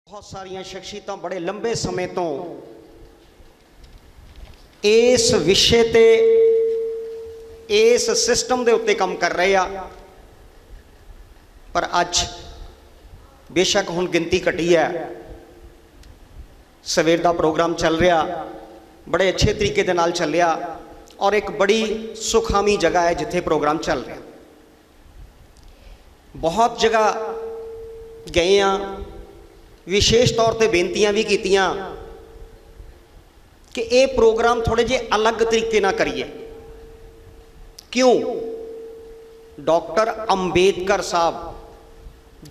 बहुत सारिया शख्सियत बड़े लंबे समय तो इस विषय ते इस सिस्टम के उत्ते काम कर रहे आ, पर अज बेशक हुण गिनती घटी है। सवेर का प्रोग्राम चल रहा बड़े अच्छे तरीके दे नाल चलिया और एक बड़ी सुखामी जगह है जिथे प्रोग्राम चल रहा। बहुत जगह गए हाँ, विशेष तौर पर बेनतियां भी कीतियां कि ये प्रोग्राम थोड़े जे अलग तरीके ना करिए। क्यों? डॉक्टर अंबेडकर साहब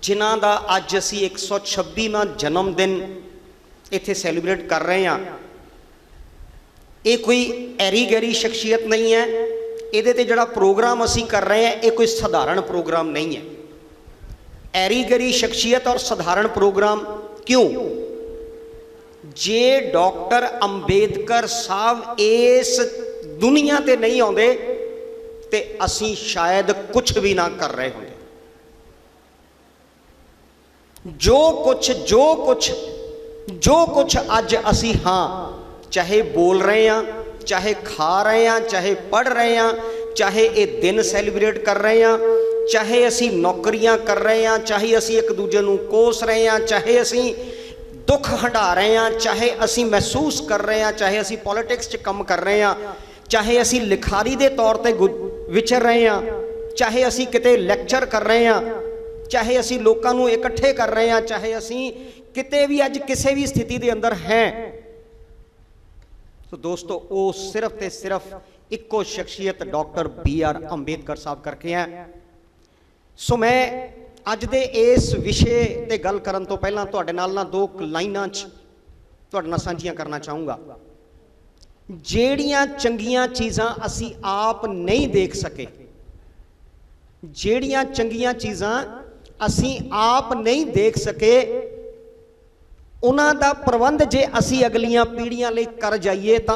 जिन्हां दा अज असी 126वां जन्मदिन इत्थे सैलीब्रेट कर रहे हैं, ये कोई ऐरी गैरी शख्सियत नहीं है। ये जोड़ा प्रोग्राम असी कर रहे हैं ये कोई साधारण प्रोग्राम नहीं है। ऐरी गैरी शख्सियत और साधारण प्रोग्राम क्यों? जे डॉक्टर अंबेडकर साहब इस दुनिया ते नहीं आते तो असी शायद कुछ भी ना कर रहे होंगे। जो कुछ अज असी हाँ चाहे बोल रहे हैं, चाहे खा रहे हैं, चाहे पढ़ रहे हैं, चाहे ये दिन सैलीब्रेट कर रहे हैं, चाहे असी नौकरियां कर रहे हैं, चाहे असी एक दूजे नूं कोस रहे हैं, चाहे असी दुख हंडा रहे हैं, चाहे असी महसूस कर रहे हैं, चाहे असी पॉलिटिक्स च काम कर रहे हैं, चाहे असी लिखारी के तौर पर विचर रहे हैं, चाहे असी किते लैक्चर कर रहे हैं, चाहे असी लोगों नूं इकट्ठे कर रहे हैं, चाहे असी किते भी अज किसी भी स्थिति के अंदर हैं, तो दोस्तों वो सिर्फ ते सिर्फ इको शख्सियत डॉक्टर BR अंबेडकर साहब करके हैं। सो मैं अज दे इस विषय ते गल करन तो पहला तुहाडे नाल ना दो लाइनां च तुहाडे नाल सांझियां करना चाहूँगा। जेड़ियां चंगियां चीज़ां असी आप नहीं देख सके, जेड़ियां चंगियां चीज़ां असी आप नहीं देख सके, उन्हां दा प्रबंध जे असी अगलियां पीढ़ियां लई कर जाइए तो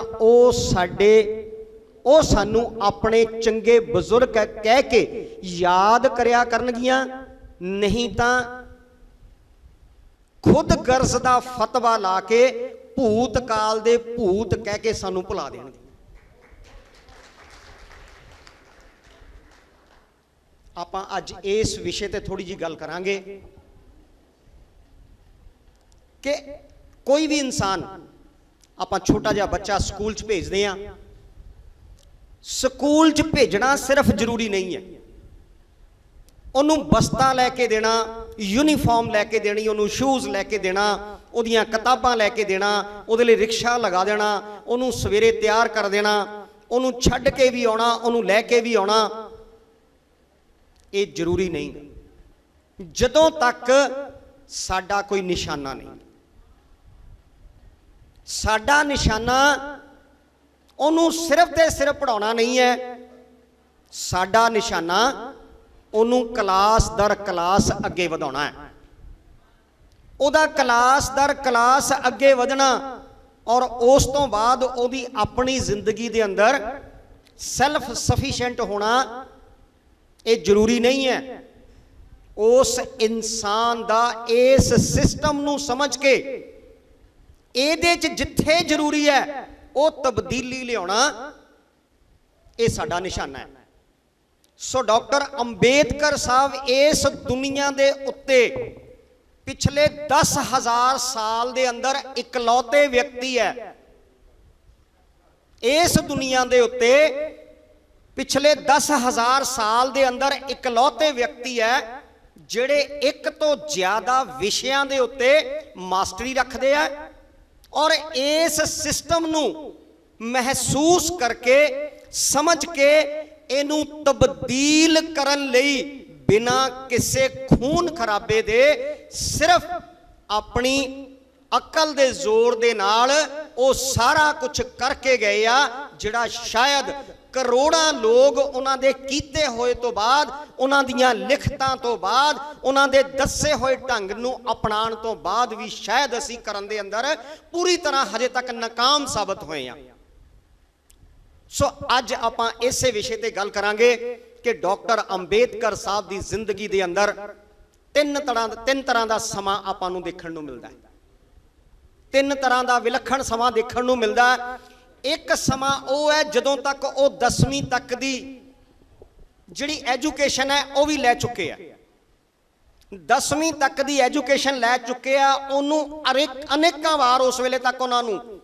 वो सानू अपने चंगे बजुर्ग कह के याद करया करनगियां, नहीं तो खुद गर्ज दा फतवा ला के भूतकाल दे भूत कह के सानू भुला देणगे। आपां अज इस विषय ते थोड़ी जी गल करांगे कि कोई भी इंसान, आपां छोटा जिहा बच्चा स्कूल च भेजदे हां, स्कूल च भेजना सिर्फ जरूरी नहीं है, उन्होंने बस्ता लैके देना, यूनीफॉर्म लैके देनी, उन्होंने शूज़ लैके देना, उहदियां किताबां लैके देना, उहदे लई रिक्शा लगा देना, उन्होंने सवेरे तैयार कर देना, उन्होंने छड्ड के भी आना, उन्होंने लैके भी आना, ये जरूरी नहीं जदों तक साडा कोई निशाना नहीं। साडा निशाना उन्होंने सिर्फ ते सिर्फ पढ़ाना नहीं है, साडा निशाना उन्होंने क्लास दर क्लास अगे वधाउणा है। उहदा क्लास दर क्लास अगे वधना और उस तो बाद उहदी अपनी जिंदगी दे अंदर सैल्फ सफिशिएंट होना ये जरूरी नहीं है। उस इंसान दा इस सिस्टम नूं समझ के इहदे च जिथे जरूरी है वो तब्दीली लियाना ये साडा निशाना है। सो डॉक्टर अंबेडकर साहब इस दुनिया दे उत्ते पिछले 10,000 साल दे अंदर इकलौते व्यक्ति है। इस दुनिया दे उत्ते पिछले 10,000 साल दे अंदर इकलौते व्यक्ति है जिहड़े एक तो ज्यादा विषयां दे उत्ते मास्टरी रखते हैं और इस सिस्टम नूं महसूस करके समझ के इनू तब्दील करन लई बिना किसी खून खराबे दे सिर्फ अपनी अकल दे जोर दे नाल वो सारा कुछ करके गए आ जिहड़ा शायद करोड़ां लोग उन्हां दे कीते होए तो बाद, उन्हां दियां लिखतां तो बाद, उन्हां दे दस्से होए ढंग नूं अपनाण तो बाद भी शायद असी करन दे अंदर पूरी तरह हजे तक नाकाम साबित होए हैं। सो अज आपां इसे विषय ते गल करांगे कि डॉक्टर अंबेडकर साहब दी जिंदगी दे अंदर तीन तरह का समा आपां नूं देखण नूं मिलदा है। ਤਿੰਨ ਤਰ੍ਹਾਂ ਦਾ ਵਿਲੱਖਣ ਸਮਾਂ ਦੇਖਣ ਨੂੰ ਮਿਲਦਾ। ਇੱਕ ਸਮਾਂ ਉਹ ਹੈ ਜਦੋਂ ਤੱਕ ਉਹ 10ਵੀਂ ਤੱਕ ਦੀ ਜਿਹੜੀ ਐਜੂਕੇਸ਼ਨ ਹੈ ਉਹ ਵੀ ਲੈ ਚੁੱਕੇ ਆ, 10ਵੀਂ ਤੱਕ ਦੀ ਐਜੂਕੇਸ਼ਨ ਲੈ ਚੁੱਕੇ ਆ। ਉਹਨੂੰ ਅਨੇਕਾਂ ਵਾਰ ਉਸ ਵੇਲੇ ਤੱਕ ਉਹਨਾਂ ਨੂੰ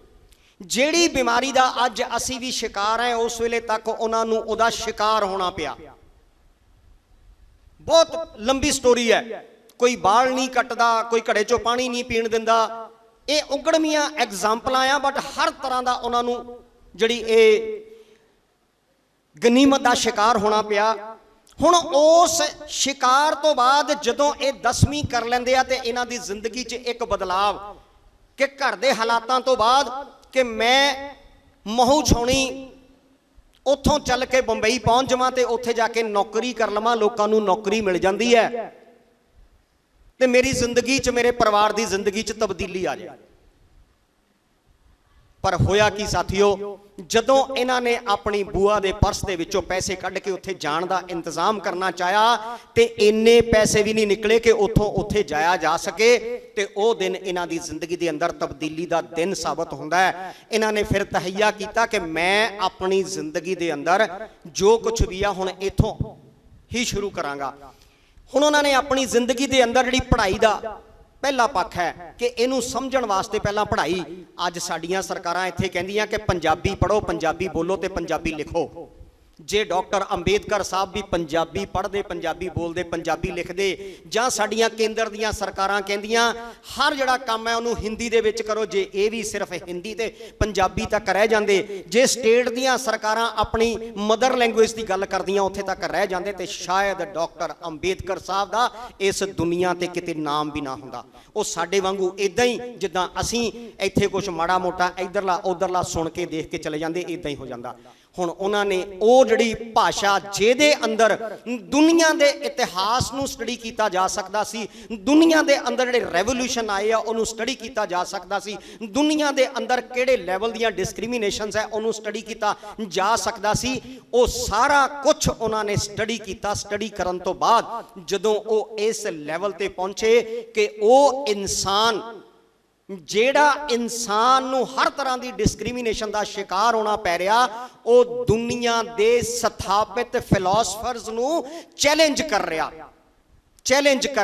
ਜਿਹੜੀ ਬਿਮਾਰੀ ਦਾ ਅੱਜ ਅਸੀਂ ਵੀ ਸ਼ਿਕਾਰ ਹੈ, ਉਸ ਵੇਲੇ ਤੱਕ ਉਹਨਾਂ ਨੂੰ ਉਹਦਾ ਸ਼ਿਕਾਰ ਹੋਣਾ ਪਿਆ। ਬਹੁਤ ਲੰਬੀ ਸਟੋਰੀ ਹੈ। ਕੋਈ ਬਾਲ ਨਹੀਂ ਕੱਟਦਾ, ਕੋਈ ਘੜੇ ਚੋਂ ਪਾਣੀ ਨਹੀਂ ਪੀਣ ਦਿੰਦਾ। ਇਹ ਉਗੜਵੀਆਂ ਐਗਜ਼ਾਮਪਲਾਂ ਆ, ਬਟ ਹਰ ਤਰ੍ਹਾਂ ਦਾ ਉਹਨਾਂ ਨੂੰ ਜਿਹੜੀ ਇਹ ਗਨੀਮਤ ਦਾ ਸ਼ਿਕਾਰ ਹੋਣਾ ਪਿਆ। ਹੁਣ ਉਸ ਸ਼ਿਕਾਰ ਤੋਂ ਬਾਅਦ ਜਦੋਂ ਇਹ 10ਵੀਂ ਕਰ ਲੈਂਦੇ ਆ ਤੇ ਇਹਨਾਂ ਦੀ ਜ਼ਿੰਦਗੀ 'ਚ ਇੱਕ ਬਦਲਾਵ ਕਿ ਘਰ ਦੇ ਹਾਲਾਤਾਂ ਤੋਂ ਬਾਅਦ ਕਿ ਮੈਂ ਮਹੂ ਛਾਉਣੀ ਉੱਥੋਂ ਚੱਲ ਕੇ ਬੰਬਈ ਪਹੁੰਚ ਜਾਵਾਂ ਤੇ ਉੱਥੇ ਜਾ ਕੇ ਨੌਕਰੀ ਕਰ ਲਵਾਂ, ਲੋਕਾਂ ਨੂੰ ਨੌਕਰੀ ਮਿਲ ਜਾਂਦੀ ਹੈ ਤੇ ਮੇਰੀ ਜ਼ਿੰਦਗੀ 'ਚ, ਮੇਰੇ ਪਰਿਵਾਰ ਦੀ ਜ਼ਿੰਦਗੀ 'ਚ ਤਬਦੀਲੀ ਆ ਜਾਏ। ਪਰ ਹੋਇਆ ਕੀ ਸਾਥੀਓ, ਜਦੋਂ ਇਹਨਾਂ ਨੇ ਆਪਣੀ ਬੂਆ ਦੇ ਪਰਸ ਦੇ ਵਿੱਚੋਂ ਪੈਸੇ ਕੱਢ ਕੇ ਉੱਥੇ ਜਾਣ ਦਾ ਇੰਤਜ਼ਾਮ ਕਰਨਾ ਚਾਹਿਆ ਤੇ ਇੰਨੇ ਪੈਸੇ ਵੀ ਨਹੀਂ ਨਿਕਲੇ ਕਿ ਉੱਥੋਂ ਉੱਥੇ ਜਾਇਆ ਜਾ ਸਕੇ। ਤੇ ਉਹ ਦਿਨ ਇਹਨਾਂ ਦੀ ਜ਼ਿੰਦਗੀ ਦੇ ਅੰਦਰ ਤਬਦੀਲੀ ਦਾ ਦਿਨ ਸਾਬਤ ਹੁੰਦਾ ਹੈ। ਇਹਨਾਂ ਨੇ ਫਿਰ ਤਹਈਆ ਕੀਤਾ ਕਿ ਮੈਂ ਆਪਣੀ ਜ਼ਿੰਦਗੀ ਦੇ ਅੰਦਰ ਜੋ ਕੁਝ ਵੀ ਆ ਹੁਣ ਇੱਥੋਂ ਹੀ ਸ਼ੁਰੂ ਕਰਾਂਗਾ। ਹੁਣ ਉਹਨਾਂ ਨੇ ਆਪਣੀ ਜ਼ਿੰਦਗੀ ਦੇ ਅੰਦਰ ਜਿਹੜੀ ਪੜ੍ਹਾਈ ਦਾ ਪਹਿਲਾ ਪੱਖ ਹੈ ਕਿ ਇਹਨੂੰ ਸਮਝਣ ਵਾਸਤੇ ਪਹਿਲਾਂ ਪੜ੍ਹਾਈ। ਅੱਜ ਸਾਡੀਆਂ ਸਰਕਾਰਾਂ ਇੱਥੇ ਕਹਿੰਦੀਆਂ ਕਿ ਪੰਜਾਬੀ ਪੜ੍ਹੋ, ਪੰਜਾਬੀ ਬੋਲੋ ਤੇ ਪੰਜਾਬੀ ਲਿਖੋ। ਜੇ ਡਾਕਟਰ ਅੰਬੇਦਕਰ ਸਾਹਿਬ ਵੀ ਪੰਜਾਬੀ ਪੜ੍ਹਦੇ, ਪੰਜਾਬੀ ਬੋਲਦੇ, ਪੰਜਾਬੀ ਲਿਖਦੇ, ਜਾਂ ਸਾਡੀਆਂ ਕੇਂਦਰ ਦੀਆਂ ਸਰਕਾਰਾਂ ਕਹਿੰਦੀਆਂ ਹਰ ਜਿਹੜਾ ਕੰਮ ਹੈ ਉਹਨੂੰ ਹਿੰਦੀ ਦੇ ਵਿੱਚ ਕਰੋ, ਜੇ ਇਹ ਵੀ ਸਿਰਫ ਹਿੰਦੀ ਤੇ ਪੰਜਾਬੀ ਤੱਕ ਰਹਿ ਜਾਂਦੇ, ਜੇ ਸਟੇਟ ਦੀਆਂ ਸਰਕਾਰਾਂ ਆਪਣੀ ਮਦਰ ਲੈਂਗੁਏਜ ਦੀ ਗੱਲ ਕਰਦੀਆਂ ਉੱਥੇ ਤੱਕ ਰਹਿ ਜਾਂਦੇ, ਤੇ ਸ਼ਾਇਦ ਡਾਕਟਰ ਅੰਬੇਦਕਰ ਸਾਹਿਬ ਦਾ ਇਸ ਦੁਨੀਆ ਤੇ ਕਿਤੇ ਨਾਮ ਵੀ ਨਾ ਹੁੰਦਾ। ਉਹ ਸਾਡੇ ਵਾਂਗੂ ਇਦਾਂ ਹੀ ਜਿੱਦਾਂ ਅਸੀਂ ਇੱਥੇ ਕੁਝ ਮਾੜਾ ਮੋਟਾ ਇੱਧਰਲਾ ਉੱਧਰਲਾ ਸੁਣ ਕੇ ਦੇਖ ਕੇ ਚਲੇ ਜਾਂਦੇ, ਇਦਾਂ ਹੀ ਹੋ ਜਾਂਦਾ। ਹੁਣ ਉਹਨਾਂ ਨੇ ਉਹ ਜਿਹੜੀ ਭਾਸ਼ਾ ਜਿਹਦੇ ਅੰਦਰ ਦੁਨੀਆ ਦੇ ਇਤਿਹਾਸ ਨੂੰ ਸਟੱਡੀ ਕੀਤਾ ਜਾ ਸਕਦਾ ਸੀ, ਦੁਨੀਆ ਦੇ ਅੰਦਰ ਜਿਹੜੇ ਰੈਵੋਲੂਸ਼ਨ ਆਏ ਆ ਉਹਨੂੰ ਸਟੱਡੀ ਕੀਤਾ ਜਾ ਸਕਦਾ ਸੀ, ਦੁਨੀਆ ਦੇ ਅੰਦਰ ਕਿਹੜੇ ਲੈਵਲ ਦੀਆਂ ਡਿਸਕ੍ਰਿਮੀਨੇਸ਼ਨਸ ਹੈ ਉਹਨੂੰ ਸਟੱਡੀ ਕੀਤਾ ਜਾ ਸਕਦਾ ਸੀ, ਉਹ ਸਾਰਾ ਕੁਝ ਉਹਨਾਂ ਨੇ ਸਟੱਡੀ ਕੀਤਾ। ਸਟੱਡੀ ਕਰਨ ਤੋਂ ਬਾਅਦ ਜਦੋਂ ਉਹ ਇਸ ਲੈਵਲ ਤੇ ਪਹੁੰਚੇ ਕਿ ਉਹ ਇਨਸਾਨ ਜਿਹੜਾ ਇਨਸਾਨ ਨੂੰ ਹਰ ਤਰ੍ਹਾਂ ਦੀ ਡਿਸਕ੍ਰਿਮੀਨੇਸ਼ਨ ਦਾ ਸ਼ਿਕਾਰ ਹੋਣਾ ਪੈ ਰਿਹਾ, ਉਹ ਦੁਨੀਆ ਦੇ ਸਥਾਪਿਤ ਫਿਲਾਸਫਰਸ ਨੂੰ ਚੈਲੰਜ ਕਰ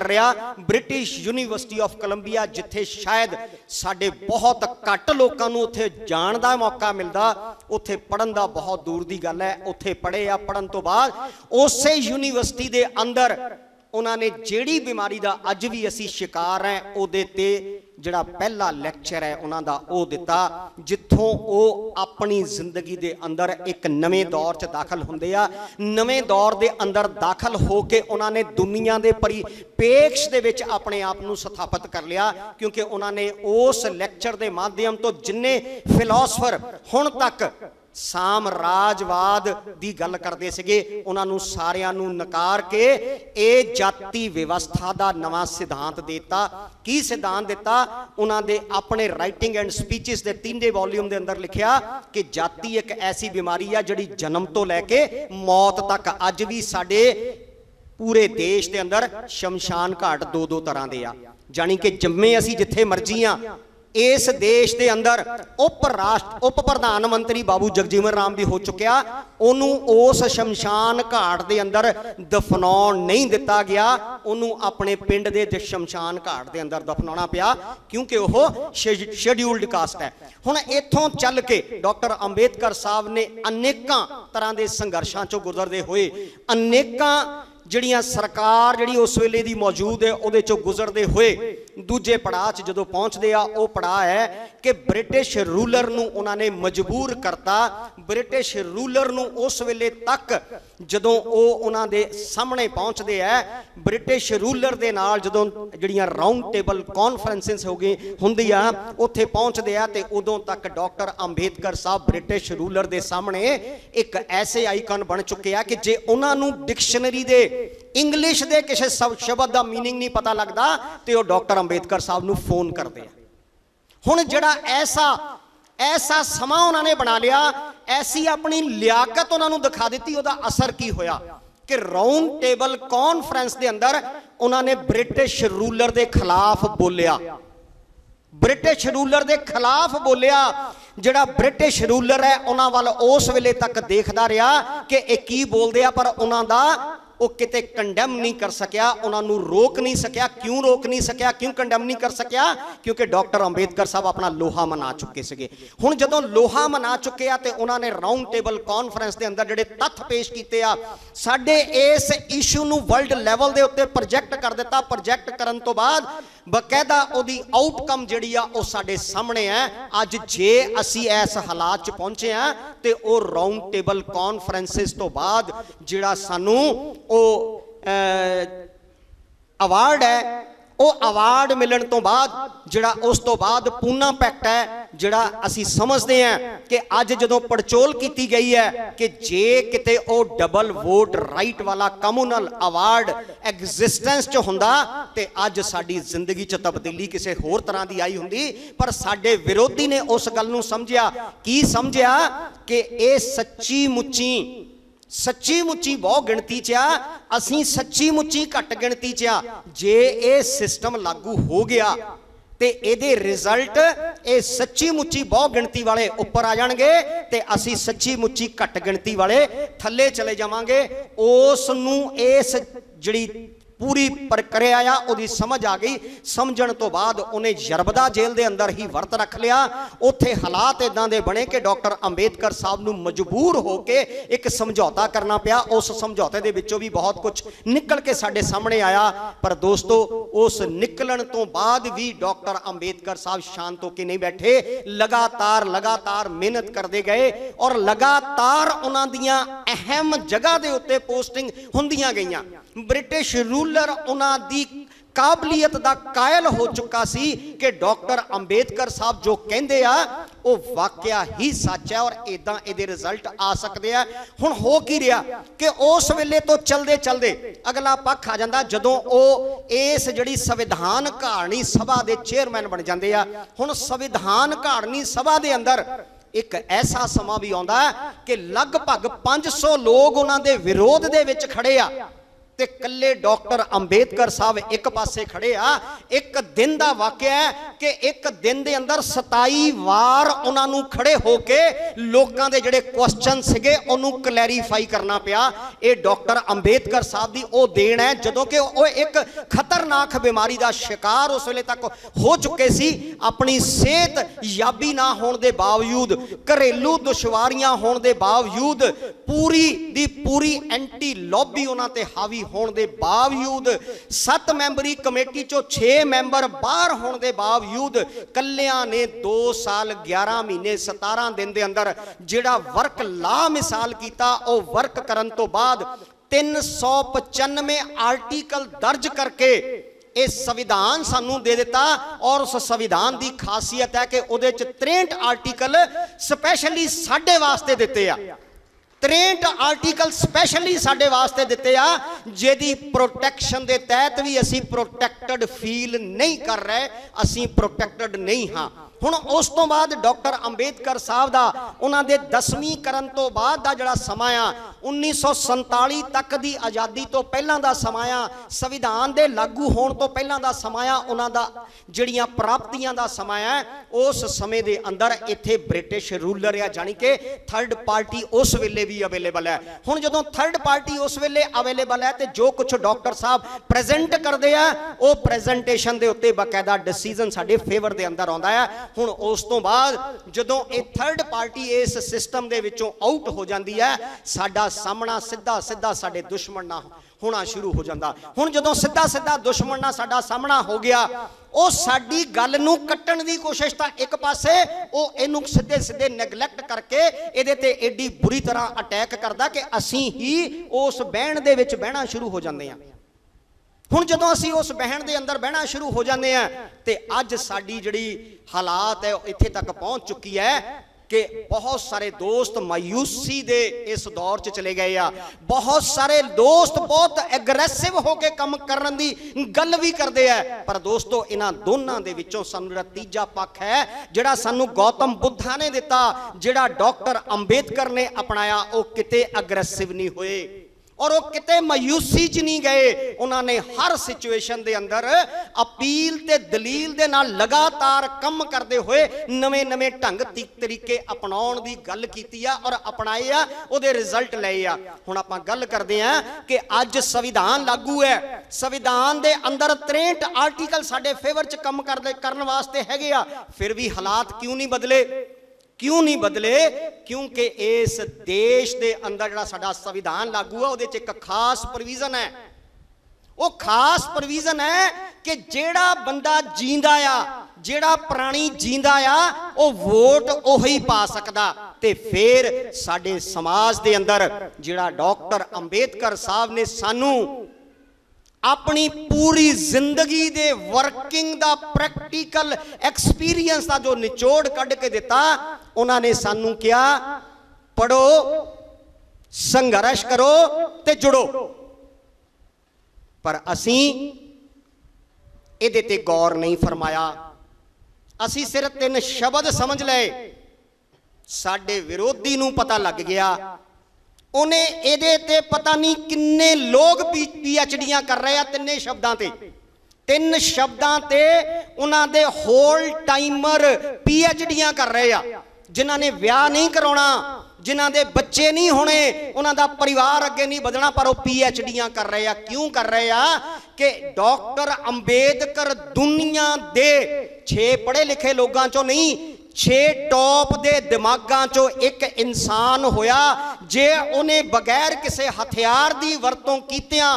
ਰਿਹਾ। ਬ੍ਰਿਟਿਸ਼ ਯੂਨੀਵਰਸਿਟੀ ਆਫ ਕੋਲੰਬੀਆ, ਜਿੱਥੇ ਸ਼ਾਇਦ ਸਾਡੇ ਬਹੁਤ ਘੱਟ ਲੋਕਾਂ ਨੂੰ ਉੱਥੇ ਜਾਣ ਦਾ ਮੌਕਾ ਮਿਲਦਾ, ਉੱਥੇ ਪੜ੍ਹਨ ਦਾ ਬਹੁਤ ਦੂਰ ਦੀ ਗੱਲ ਹੈ। ਉੱਥੇ ਪੜ੍ਹੇ ਆ, ਪੜ੍ਹਨ ਤੋਂ ਬਾਅਦ ਉਸੇ ਯੂਨੀਵਰਸਿਟੀ ਦੇ ਅੰਦਰ ਉਹਨਾਂ ਨੇ ਜਿਹੜੀ ਬਿਮਾਰੀ ਦਾ ਅੱਜ ਵੀ ਅਸੀਂ ਸ਼ਿਕਾਰ ਹੈ ਉਹਦੇ ਤੇ ਜਿਹੜਾ ਪਹਿਲਾ ਲੈਕਚਰ ਹੈ ਉਹਨਾਂ ਦਾ ਉਹ ਦਿੱਤਾ, ਜਿੱਥੋਂ ਉਹ ਆਪਣੀ ਜ਼ਿੰਦਗੀ ਦੇ ਅੰਦਰ ਇੱਕ ਨਵੇਂ ਦੌਰ 'ਚ ਦਾਖਲ ਹੁੰਦੇ ਆ। ਨਵੇਂ ਦੌਰ ਦੇ ਅੰਦਰ ਦਾਖਲ ਹੋ ਕੇ ਉਹਨਾਂ ਨੇ ਦੁਨੀਆ ਦੇ ਪਰਿਪੇਖ ਦੇ ਵਿੱਚ ਆਪਣੇ ਆਪ ਨੂੰ ਸਥਾਪਿਤ ਕਰ ਲਿਆ, ਕਿਉਂਕਿ ਉਹਨਾਂ ਨੇ ਉਸ ਲੈਕਚਰ ਦੇ ਮਾਧਿਅਮ ਤੋਂ ਜਿੰਨੇ ਫਿਲਾਸਫਰ ਹੁਣ ਤੱਕ ਸਾਮਰਾਜਵਾਦ ਦੀ ਗੱਲ ਕਰਦੇ ਸੀਗੇ ਉਹਨਾਂ ਨੂੰ ਸਾਰਿਆਂ ਨੂੰ ਨਕਾਰ ਕੇ ਇਹ ਜਾਤੀ ਵਿਵਸਥਾ ਦਾ ਨਵਾਂ ਸਿਧਾਂਤ ਦਿੱਤਾ। ਕੀ ਸਿਧਾਂਤ ਦਿੱਤਾ? ਉਹਨਾਂ ਦੇ ਆਪਣੇ ਰਾਈਟਿੰਗ ਐਂਡ ਸਪੀਚਸ ਦੇ 3 ਵਾਲੀਅਮ ਦੇ ਅੰਦਰ ਲਿਖਿਆ ਕਿ ਜਾਤੀ ਇੱਕ ਐਸੀ ਬਿਮਾਰੀ ਆ ਜਿਹੜੀ ਜਨਮ ਤੋਂ ਲੈ ਕੇ ਮੌਤ ਤੱਕ ਅੱਜ ਵੀ ਸਾਡੇ ਪੂਰੇ ਦੇਸ਼ ਦੇ ਅੰਦਰ ਸ਼ਮਸ਼ਾਨ ਘਾਟ 2-2 ਤਰ੍ਹਾਂ ਦੇ ਆ, ਜਾਣੀ ਕਿ ਜੰਮੇ ਅਸੀਂ ਜਿੱਥੇ ਮਰਜੀ ਆ। ਇਸ ਦੇਸ਼ ਦੇ ਅੰਦਰ ਉਪ ਪ੍ਰਧਾਨ ਮੰਤਰੀ ਬਾਬੂ ਜਗਜੀਵਨ ਰਾਮ ਵੀ ਹੋ ਚੁੱਕਿਆ, ਉਹਨੂੰ ਉਸ ਸ਼ਮਸ਼ਾਨ ਘਾਟ ਦੇ ਅੰਦਰ ਦਫਨਾਉਣ ਨਹੀਂ ਦਿੱਤਾ ਗਿਆ, ਉਹਨੂੰ ਆਪਣੇ ਪਿੰਡ ਦੇ ਸ਼ਮਸ਼ਾਨ ਘਾਟ ਦੇ ਅੰਦਰ ਦਫਨਾਉਣਾ ਪਿਆ ਕਿਉਂਕਿ ਉਹ ਸ਼ੈਡਿਊਲਡ ਕਾਸਟ ਹੈ। ਹੁਣ ਇੱਥੋਂ ਚੱਲ ਕੇ ਡਾਕਟਰ ਅੰਬੇਦਕਰ ਸਾਹਿਬ ਨੇ ਅਨੇਕਾਂ ਤਰ੍ਹਾਂ ਦੇ ਸੰਘਰਸ਼ਾਂ ਚੋਂ ਗੁਜ਼ਰਦੇ ਹੋਏ, ਅਨੇਕਾਂ ਜਿਹੜੀਆਂ ਸਰਕਾਰ ਜਿਹੜੀ ਉਸ ਵੇਲੇ ਦੀ ਮੌਜੂਦ ਹੈ ਉਹਦੇ ਚੋਂ ਗੁਜ਼ਰਦੇ ਹੋਏ ਦੂਜੇ ਪੜਾਅ 'ਚ ਜਦੋਂ ਪਹੁੰਚਦੇ ਆ, ਉਹ ਪੜਾਅ ਹੈ ਕਿ ਬ੍ਰਿਟਿਸ਼ ਰੂਲਰ ਨੂੰ ਉਹਨਾਂ ਨੇ ਮਜਬੂਰ ਕਰਤਾ। ਬ੍ਰਿਟਿਸ਼ ਰੂਲਰ ਨੂੰ ਉਸ ਵੇਲੇ ਤੱਕ ਜਦੋਂ ਉਹ ਉਹਨਾਂ ਦੇ ਸਾਹਮਣੇ ਪਹੁੰਚਦੇ ਆ, ਬ੍ਰਿਟਿਸ਼ ਰੂਲਰ ਦੇ ਨਾਲ ਜਦੋਂ ਜਿਹੜੀਆਂ ਰਾਊਂਡ ਟੇਬਲ ਕਾਨਫਰੰਸਿਸ ਹੁੰਦੀ ਆ ਉੱਥੇ ਪਹੁੰਚਦੇ ਆ, ਤੇ ਉਦੋਂ ਤੱਕ ਡਾਕਟਰ ਅੰਬੇਦਕਰ ਸਾਹਿਬ ਬ੍ਰਿਟਿਸ਼ ਰੂਲਰ ਦੇ ਸਾਹਮਣੇ ਇੱਕ ਐਸੇ ਆਈਕਨ ਬਣ ਚੁੱਕੇ ਆ ਕਿ ਜੇ ਉਹਨਾਂ ਨੂੰ ਡਿਕਸ਼ਨਰੀ ਦੇ ਇੰਗਲਿਸ਼ ਦੇ ਕਿਸੇ ਸ਼ਬਦ ਦਾ ਮੀਨਿੰਗ ਨਹੀਂ ਪਤਾ ਲੱਗਦਾ ਤੇ ਉਹ ਡਾਕਟਰ ਅੰਬੇਦਕਰ ਸਾਹਿਬ ਨੂੰ ਫੋਨ ਕਰਦੇ ਆ। ਹੁਣ ਜਿਹੜਾ ਐਸਾ ਸਮਾਂ ਉਹਨਾਂ ਨੇ ਬਣਾ ਲਿਆ, ਐਸੀ ਆਪਣੀ ਲਿਆਕਤ ਉਹਨਾਂ ਨੂੰ ਦਿਖਾ ਦਿੱਤੀ, ਉਹਦਾ ਅਸਰ ਕੀ ਹੋਇਆ ਕਿ ਰਾਊਂਡ ਟੇਬਲ ਕਾਨਫਰੰਸ ਦੇ ਅੰਦਰ ਉਹਨਾਂ ਨੇ ਬ੍ਰਿਟਿਸ਼ ਰੂਲਰ ਦੇ ਖਿਲਾਫ ਬੋਲਿਆ। ब्रिटिश रूलर के खिलाफ बोलिया। जिहड़ा ब्रिटिश रूलर है उन्हां वल उस वेले तक देखदा रहा कि ये की बोलदे आ, पर उन्हां दा वो किते कंडैम नहीं कर सकिया, उन्होंने रोक नहीं सकिया। क्यों रोक नहीं सकिया, क्यों कंडैम नहीं कर सकिया? क्योंकि डॉक्टर अंबेडकर साहब अपना लोहा मना चुके थे। हुण जदों लोहा मना चुके आ ते उन्होंने राउंड टेबल कॉन्फ्रेंस के अंदर जिहड़े तत्थ पेश किए आ, साडे इस इशू नूं वर्ल्ड लैवल के उत्ते प्रोजैक्ट कर दिता। प्रोजैक्ट करन तो बाद बकायदा उहदी आउटकम जिहड़ी आ वो साडे सामने है। अज जे असी इस हालात च पहुंचे हैं तो वह राउंड टेबल कॉन्फ्रेंसिस तो बाद जिहड़ा सानू अवार्ड है, वो अवार्ड मिलने तो बाद जिहड़ा उस तो बाद पूना पैक्ट है जिहड़ा असी समझते हैं कि अज जदों पड़चोल की गई है कि जे किते ओ डबल वोट राइट वाला कम्यूनल अवार्ड एग्जिस्टेंस च हुंदा ते अज साडी जिंदगी च तब्दीली किसी होर तरह की आई हुंदी। पर साडे विरोधी ने उस गल नूं समझिया, की समझिया कि ये सच्ची मुच्ची बहुत गिणती च आ, असीं सच्ची मुच्ची घट गिणती च आ। जे ये सिस्टम लागू हो गया ते इहदे रिजल्ट ये सच्ची मुच्ची बहुत गिणती वाले उपर आ जाणगे ते असीं सच्ची मुच्ची घट गिणती वाले थल्ले चले जावांगे। उस नूं इस जिहड़ी पूरी प्रक्रिया आ उहदी समझ आ गई। समझण तो बाद उन्हें जरबदा जेल के अंदर ही वर्त रख लिया। उत्थे हालात इदां दे बने कि डॉक्टर अंबेडकर साहब नूं मजबूर होके एक समझौता करना पिया। उस समझौते दे विचों भी बहुत कुछ निकल के साडे सामने आया। पर दोस्तों उस निकलण तो बाद भी डॉक्टर अंबेडकर साहब शांत होके नहीं बैठे, लगातार मेहनत करते गए और लगातार उन्हां दियां अहम जगह दे उत्ते पोस्टिंग हुंदियां गईयां। ब्रिटिश रूलर उन्हां दी काबलियत दा कायल हो चुका सी कि डॉक्टर अंबेडकर साहब जो कहंदे आ वो वाकया ही सच है और इदां इहदे रिजल्ट आ सकते हैं। हुण हो की रहा कि उस वेले तो चलदे चलदे अगला पक्ष आ जांदा जदों ओ इस जिहड़ी संविधान घाड़नी सभा दे चेयरमैन बन जांदे आ। हुण संविधान घाड़नी सभा दे अंदर एक ऐसा समा भी आउंदा कि लगभग 500 लोग उन्हां दे विरोध दे विच खड़े आ ते कल्ले डॉक्टर अंबेडकर साहब एक पासे खड़े आ। एक दिन का वाकया है कि एक दिन के अंदर 27 वार उन्होंने खड़े होके लोगों के जिहड़े क्वेश्चन सीगे उन्होंने क्लैरीफाई करना पिया। ये डॉक्टर अंबेडकर साहब की वो देन है जदों कि वो एक खतरनाक बीमारी का शिकार उस वेले तक हो चुके सी। अपनी सेहत याबी ना होने के बावजूद, घरेलू दुश्वारियां होने के बावजूद, पूरी दी पूरी एंटी लॉबी उन्हां ते हावी होने के बावजूद, 7 मैंबरी कमेटी चो 6 मैंबर बाहर होने के बावजूद कल्यां ने 2 साल 11 महीने 17 दिन के अंदर जिहड़ा वर्क ला मिसाल किया, वो वर्क करन तो बाद 395 आर्टिकल दर्ज करके ये संविधान सानू दे दिता। और उस संविधान की खासियत है कि उहदे च 63 आर्टिकल स्पैशली साडे वास्ते दिते आ। 63 आर्टिकल स्पैशली साडे वास्ते दिते आ, जिहदी प्रोटैक्शन के तहत भी असी प्रोटैक्टड फील नहीं कर रहे, असी प्रोटैक्टड नहीं हाँ। हुण उस तो बाद डॉक्टर अंबेडकर साहब दा उन्हां दे 10वीं करन तो बाद दा जिहड़ा समा आ 1947 तक दी आज़ादी तो पहलां दा समा आ, संविधान दे लागू होण तो पहलां दा समा आ, उन्हां दा जिहड़ियां प्राप्तियां दा समा आ। उस समय दे अंदर इत्थे ब्रिटिश रूलर आ, जानी कि थर्ड पार्टी उस वेले भी अवेलेबल है। हुण जदों थर्ड पार्टी उस वेले अवेलेबल है तो जो कुछ डॉक्टर साहब प्रेजेंट करते हैं वो प्रेजेंटेशन के उत्ते बाकायदा डिसीजन साडे फेवर के अंदर आउंदा है। हुण उस तो बाद जदों ये थर्ड पार्टी इस सिस्टम दे विचों आउट हो जाती है, साडा सामना सीधा सीधा साडे दुश्मन नाल होना शुरू हो जाता। हुण जदों सीधा सीधा दुश्मन नाल साडा सामना हो गया, वो साडी गल नूं कट्टण दी कोशिश तां एक पासे वो इहनूं सीधे सीधे नैगलैक्ट करके इहदे ते एडी बुरी तरह अटैक करदा कि असीं ही उस बहण दे विच बहना शुरू हो जांदे हां। हुण जदों असीं उस बहन के अंदर बहना शुरू हो जाते हैं तो अज साडी जिहड़ी हालात है इत्थे तक पहुँच चुकी है कि बहुत सारे दोस्त मायूसी दे इस दौर च चले गए आ। बहुत सारे दोस्त बहुत एग्रैसिव होके काम करन दी गल भी करते हैं। पर दोस्तों इन्हां दोनों दे विचों सानूं तीजा पक्ष है जिहड़ा सानूं गौतम बुद्धा ने दिता, जिहड़ा डॉक्टर अंबेडकर ने अपनाया, वो किते एग्रैसिव नहीं होए, और वो किते मायूसी च नहीं गए। उन्होंने हर सिचुएशन दे अंदर अपील ते दलील दे नाल लगातार कम करते हुए नवे नवे ढंग तरीके अपनाउण दी गल कीती आ और अपनाए आ, उहदे रिजल्ट लए आ। हुण आपां गल करदे आ कि अज संविधान लागू है, संविधान दे अंदर 63 आर्टिकल साडे फेवर च कम करन वास्ते हैगे आ, फिर भी हालात क्यों नहीं बदले? क्यों नहीं बदले? क्योंकि इस देश के अंदर जिहड़ा साडा संविधान लागू है उहदे च एक खास प्रोविजन है। वो खास प्रोविजन है कि जेड़ा बंदा जींदा आ, जेड़ा प्राणी जींदा आ, वो वोट ओही पा सकदा। ते फिर साडे समाज दे अंदर जेड़ा डॉक्टर अंबेडकर साहब ने सानू अपनी पूरी जिंदगी दे वर्किंग दा प्रैक्टिकल एक्सपीरियंस दा जो निचोड़ कढ़ के दिता, उन्होंने सानू क्या पढ़ो, संघर्ष करो ते जुड़ो। पर असी इहदे ते गौर नहीं फरमाया। असी सिर्फ 3 शब्द समझ लए, साडे विरोधी नू पता लग गया, उन्हें एदे ते पता नहीं किन्ने लोग PhDयां कर रहे हैं 3 शब्दां ते। 3 शब्दां ते उन्हां दे होल टाइमर PhDयां कर रहे हैं, जिन्हां ने विआह नहीं कराउणा, जिन्हां दे बच्चे नहीं होने, उन्हां दा परिवार अगे नहीं बढ़ना, पर वो PhDयां कर रहे हैं। क्यों कर रहे हैं? कि डॉक्टर अंबेडकर दुनिया दे 6 पढ़े लिखे लोगों चों नहीं, 6 टॉप दे दिमागां चो एक इंसान होया जे उन्हें बगैर किसी हथियार की वरतों कीतियां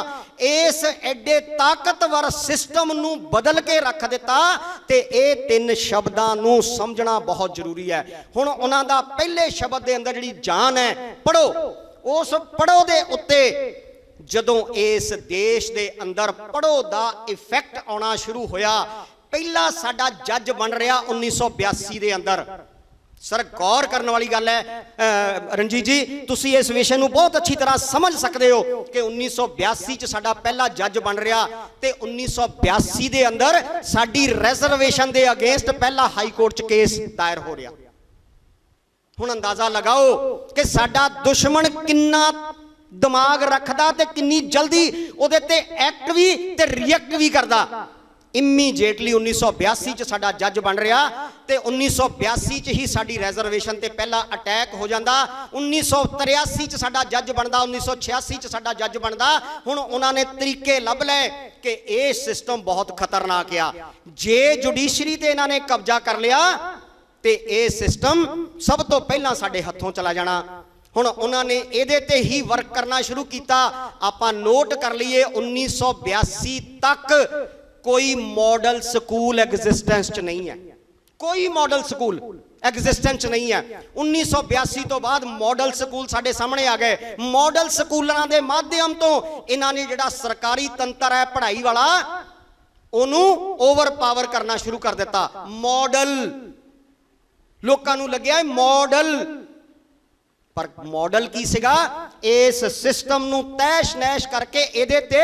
इस एडे ताकतवर सिस्टम नू बदल के रख दिता। ते ये 3 शब्दां नू समझना बहुत जरूरी है। हुण उन्हां दा पहले शब्द दे अंदर जिहड़ी जान है पढ़ो, उस पढ़ो दे उत्ते जदों इस देश दे अंदर पढ़ो दा इफेक्ट आना शुरू होया, पहला साडा जज बन रहा 1982 के अंदर। सर गौर करने वाली गल है रणजीत जी, तुसी इस विषय को बहुत अच्छी तरह समझ सकते हो कि 1982 च साडा पहला जज बन रहा ते 1982 के अंदर साडी रिजर्वेशन के अगेंस्ट पहला हाई कोर्ट च केस दायर हो रहा। हुण अंदाजा लगाओ कि साडा दुश्मन किन्ना दिमाग रखदा ते किन्नी जल्दी उहदे ते एक्ट भी ते रिएक्ट भी करदा। इमीजिएटली 1982 च साडा जज बन रहा ते 1982 च ही साडी रिजर्वेशन ते पहला अटैक हो जाता। 1983 च साडा जज बनता, 1986 च साडा जज बनता। हुण उन्होंने तरीके लभ ले कि यह सिस्टम बहुत खतरनाक आ, जे जुडिशरी ते इन्होंने कब्जा कर लिया ते यह सिस्टम सब तो पहला साडे हथों चला जाना। हुण उन्होंने इहदे ते ही वर्क करना शुरू किया। आपां नोट कर लीए 1982 तक कोई मॉडल स्कूल एग्जिस्टेंस च नहीं है, कोई मॉडल स्कूल एग्जिस्टेंस नहीं है। 1982 तो बाद मॉडल स्कूल साडे सामने आ गए। मॉडल स्कूलों के माध्यम तो इन्होंने जिहड़ा सरकारी तंत्र है पढ़ाई वाला उन्होंने ओवर पावर करना शुरू कर दिता। मॉडल लोगों को लग्या मॉडल, पर मॉडल की सीगा? इस सिस्टम नू तैश नैश करके इहदे ते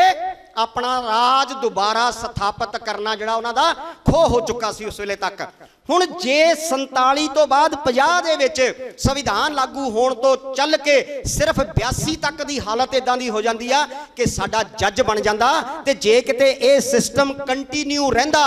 अपना राज दोबारा स्थापित करना जिहड़ा उन्हां दा खो हो चुका सी उस वेले तक। हुण जे 47 तो बाद 50 दे विच संविधान लागू होण तो चल के सिर्फ 82 तक दी हालत इदां दी हो जांदी आ कि साडा जज बन जांदा ते जे किते इह सिस्टम कंटीन्यू रहिंदा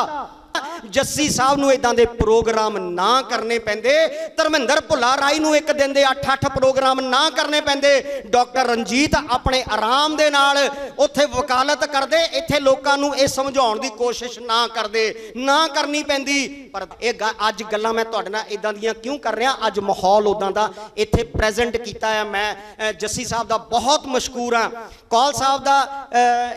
जस्सी साहब नूं इदां दे प्रोग्राम ना करने पैंदे, धर्मिंदर भुल्ला राय नूं एक दिन दे 8-8 प्रोग्राम ना करने पैंदे, डॉक्टर रणजीत अपने आराम दे नाल उत्थे वकालत करदे, इत्थे लोकां नूं इह समझाउण दी कोशिश ना करदे, ना करनी पैंदी। पर इह अज गल्लां मैं तुहाडे नाल इदां दियां क्यों कर रहा? अज माहौल उदां दा इत्थे प्रेजेंट कीता है। मैं जस्सी साहब दा बहुत मशहूर हाँ, कौल साहब दा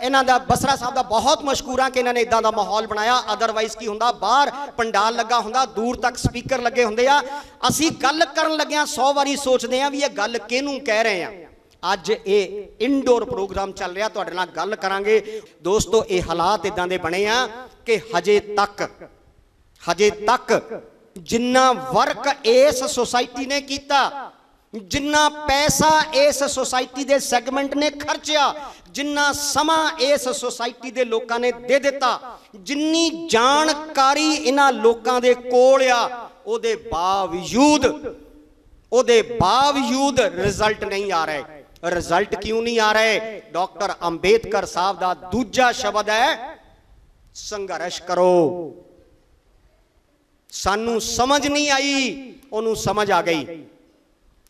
इन्हां दा बसरा साहब दा बहुत मशहूर हाँ कि इन्हां ने इदां दा माहौल बनाया। अदरवाइज की हुंदा बाहर पंडाल लगा हुंदा, दूर तक स्पीकर लगे हुंदे आ। असीं गल करन लग्गिआं 100 वारी सोचदे आ भी ये गल किहनूं कह रहे हैं। अज ये इनडोर प्रोग्राम चल रहा, तुहाडे नाल गल करांगे। दोस्तों ये हालात इदां दे बने आ कि हजे तक जिन्ना वर्क इस सोसाइटी ने कीता, जिन्ना पैसा इस सोसाइटी दे सैगमेंट ने खर्चिया, जिन्ना समा इस सोसाइटी दे लोकां ने दे दिता, जिन्नी जानकारी इन्हां लोकां दे कोल आ, ओदे बावजूद रिजल्ट नहीं आ रहे। रिजल्ट क्यों नहीं आ रहे? डॉक्टर अंबेडकर साहब का दूजा शब्द है संघर्ष करो। सानू समझ नहीं आई, ओनू समझ आ गई,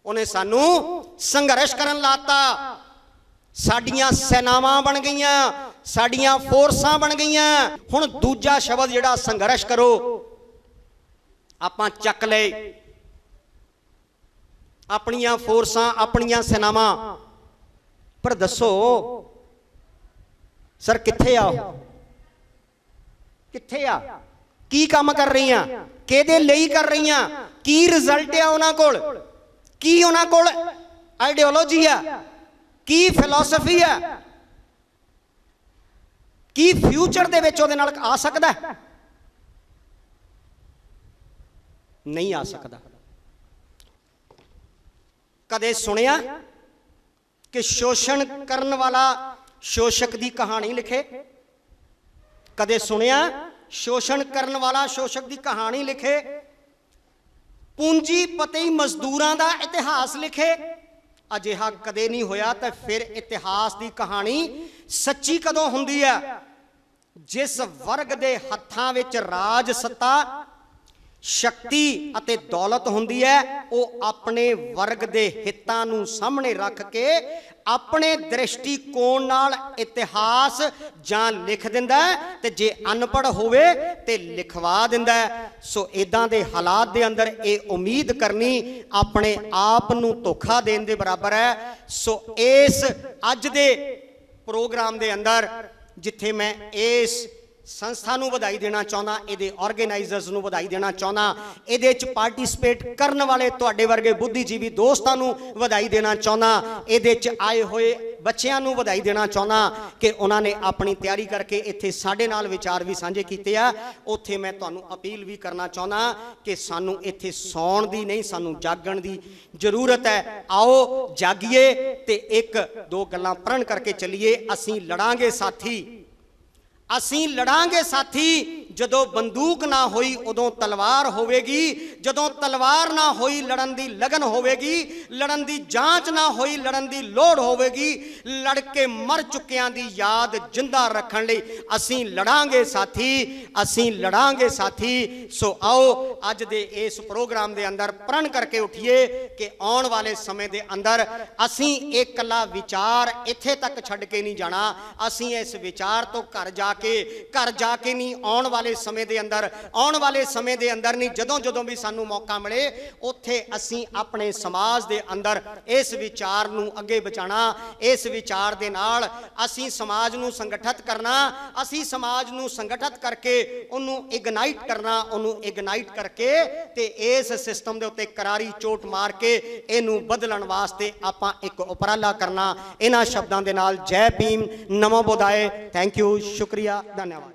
उन्हें सानू संघर्ष करन लाता। साडियां सेनावां बन गईयां, साडियां फोर्सां बन गईयां। हुण दूजा शब्द जिहड़ा संघर्ष करो आपां चक ले। अपनियां फोर्सां, अपनियां सेनावां, पर दसो सर कित्थे आ, कित्थे आ, की काम कर रही हैं, किहदे लई कर रही हैं, की रिजल्ट है उन्हां कोल, की उन्हां कोल आइडियोलॉजी है, की फिलोसफी है, की फ्यूचर दे विच उहदे नाल आ सकदा है? नहीं आ सकदा। कदे सुनिया कि शोषण करन वाला शोषक दी कहानी लिखे? कदे सुनिया शोषण करन वाला शोषक दी कहानी लिखे? पूंजीपति मजदूरां दा इतिहास लिखे? अजिहा कदे नहीं होया। तो फिर इतिहास दी कहानी सच्ची कदों हुंदी है? जिस वर्ग दे हत्थां विच राज सत्ता, शक्ति अते दौलत हुंदी है, वो अपने वर्ग दे हितां नूं सामने रख के अपने दृष्टिकोण नाल इतिहास जां लिख दिंदा है, ते जे अनपढ़ होवे ते लिखवा दिंदा है। सो इदां दे हालात दे अंदर ये उम्मीद करनी अपने आप नूं धोखा देण दे बराबर है। सो इस अज दे प्रोग्राम दे अंदर जिथे मैं इस संस्था नूं वधाई देना चाहना, इहदे ऑर्गेनाइजर्स नूं वधाई देना चाहना, इहदे च पार्टिसिपेट करन वाले तुहाडे वर्गे बुद्धिजीवी दोस्तां नूं वधाई देना चाहना, इहदे च आए होए बच्चिआं नूं वधाई देना चाहना कि उन्हां ने अपनी तैयारी करके इत्थे साडे नाल विचार भी साझे कीते आ। उत्थे मैं तुहानूं अपील भी करना चाहना कि सानूं इत्थे सौण दी नहीं, सानूं जागण दी जरूरत है। आओ जागीए ते एक दो गल्लां प्रण करके चलीए। असीं लड़ांगे साथी, असीं लड़ांगे साथी। जदों बंदूक ना होई उदों तलवार होवेगी, जदों तलवार ना होई लड़न दी लगन होवेगी, लड़न दी जांच ना होई लड़न दी लोड़ होवेगी। लड़के मर चुकियां दी याद जिंदा रखण लई असीं लड़ांगे साथी, असीं लड़ांगे साथी। सो आओ अज दे इस प्रोग्राम दे अंदर प्रण करके उठिए कि आउण वाले समय दे अंदर असीं एक कला विचार इत्थे तक छड्ड के नहीं जाना। असीं इस विचार तो घर जाके नहीं, आउण वाले समय दे अंदर, आउण वाले समय दे अंदर नहीं, जदों जदों भी सानू मौका मिले उत्थे असीं अपने समाज दे अंदर इस विचार नूं अगे बचाना। इस विचार दे नाल असीं समाज नूं संगठित करना, असीं समाज नूं संगठित करके उन्नूं इग्नाइट करना, उन्नूं इग्नाइट करके ते इस सिस्टम दे उत्ते करारी चोट मार के इहनूं बदलण वास्ते आपां एक उपराला करना। इन्हां शब्दां दे नाल जय भीम, नमो बुधाए। थैंक यू, शुक्रिया, धन्यवाद।